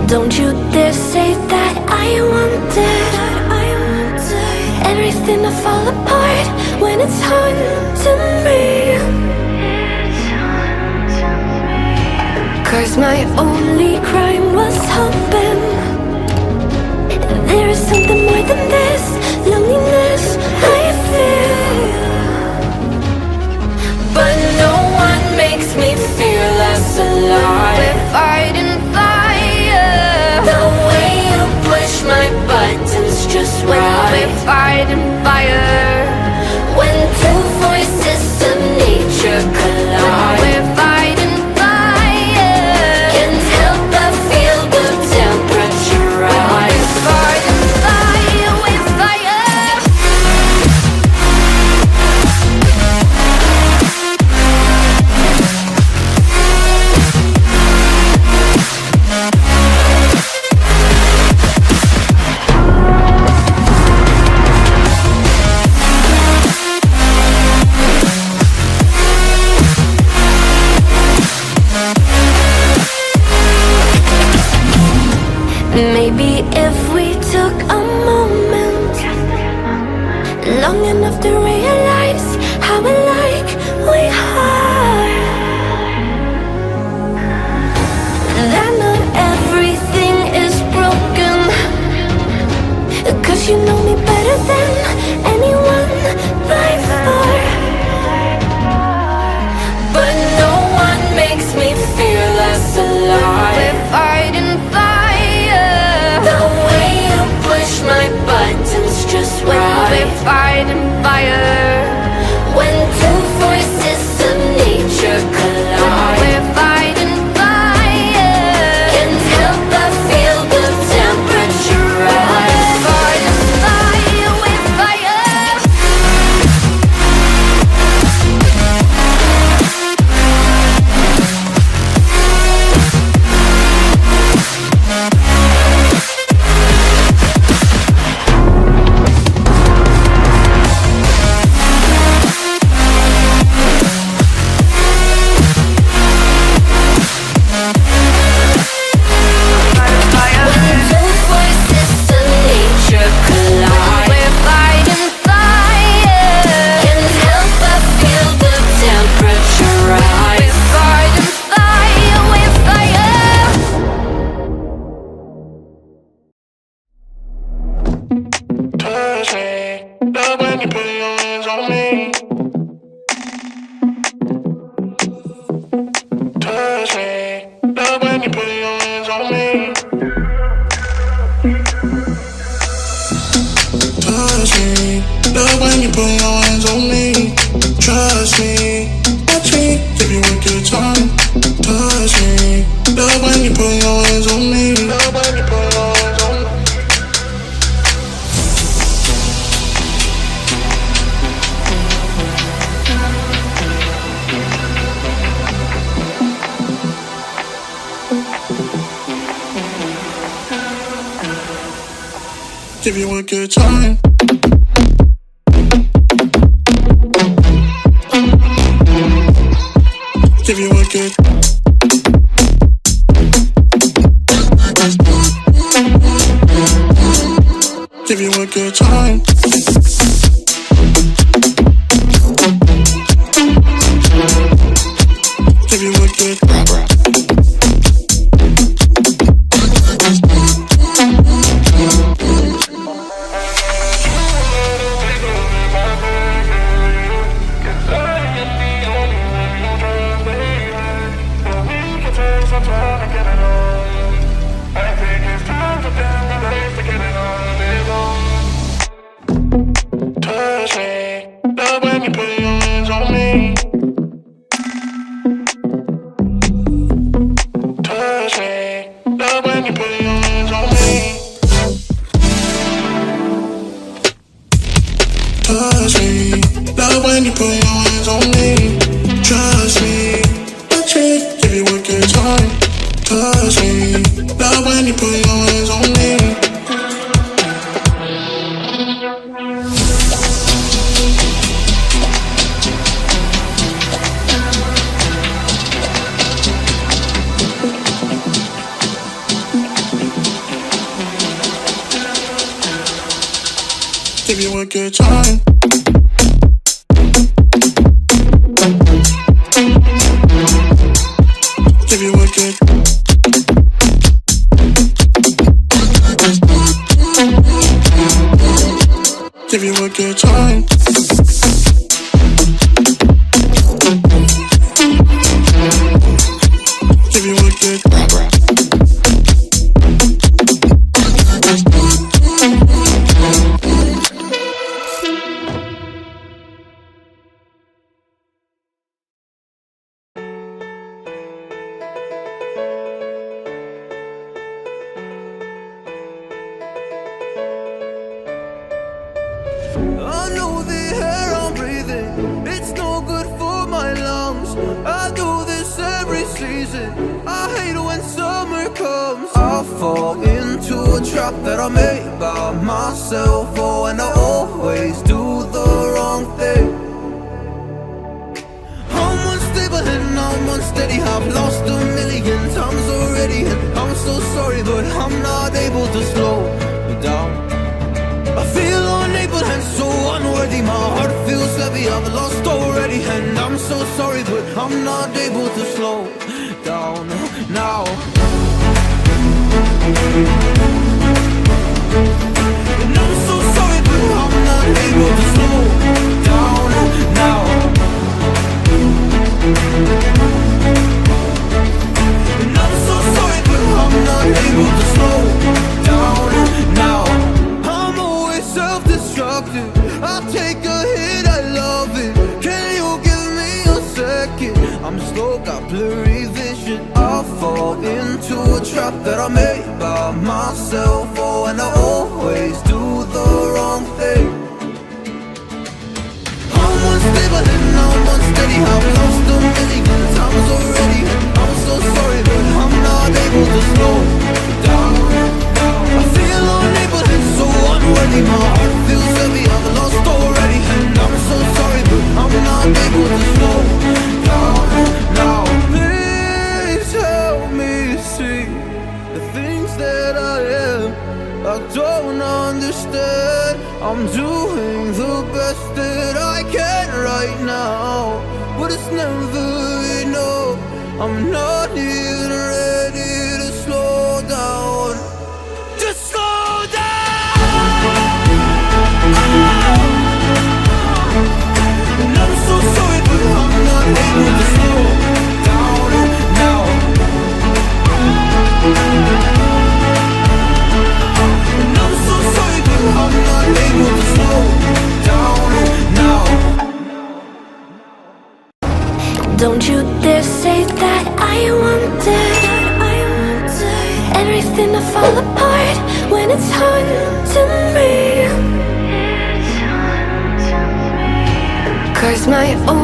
Don't you dare say that I wanted everything to fall apart when it's haunting me. 'Cause my only crime was hoping there is something more than this loneliness I feel. But no one makes me feel less alive. We're fighting fire. The way you push my buttons just right. We're fighting fire. When two voices of nature collide. We're fighting fire. Can't help but feel the temperature rise. We're fighting fire. We're fire. Maybe if we took a moment long enough to realize how alike we are, that not everything is broken. 'Cause you know me better than anyone by far. But no one makes me feel less alive. We're fighting fire. The way you push my buttons just right. We're fighting fire. When two voices of nature collide. We're fighting fire. Can't help but feel the temperature rise. We're fighting fire. We're fire. Give you a good time. Give you a good. Give you a good time. Give you a good. give you a good time. Give you a good. Give you a good time. Give you a good. I know the air I'm breathing, it's no good for my lungs. I do this every season, I hate when summer comes. I fall into a trap that I made by myself. Oh, and I always do the wrong thing. I'm unstable and I'm unsteady, I've lost a million times already. And I'm so sorry, but I'm not able to slow down. I feel unable and so unworthy, my heart feels heavy, I've lost already. And I'm so sorry, but I'm not able to slow down now. And I'm so sorry, but I'm not able to slow down now. And I'm so sorry, but I'm not able to slow down now. Self-destructive, I take a hit, I love it. Can you give me a second? I'm slow, got blurry vision. I fall into a trap that I made by myself. Oh, and I always do the wrong thing. I'm unstable and I'm unsteady, I've lost a million times already. I'm so sorry, but I'm not able to slow down. I feel unable and so unworthy, my heart feels heavy, I've lost already. And I'm so sorry, but I'm not able to slow down now. Please help me see the things that I am, I don't understand. I'm doing the best that I can right now, but it's never enough. I'm not even ready to slow down. Just slow down. And I'm so sorry, but I'm not able to slow down now. And I'm so sorry, but I'm not able to slow down now. Don't you dare say that I wanted everything to fall apart when it's haunting me. 'Cause my own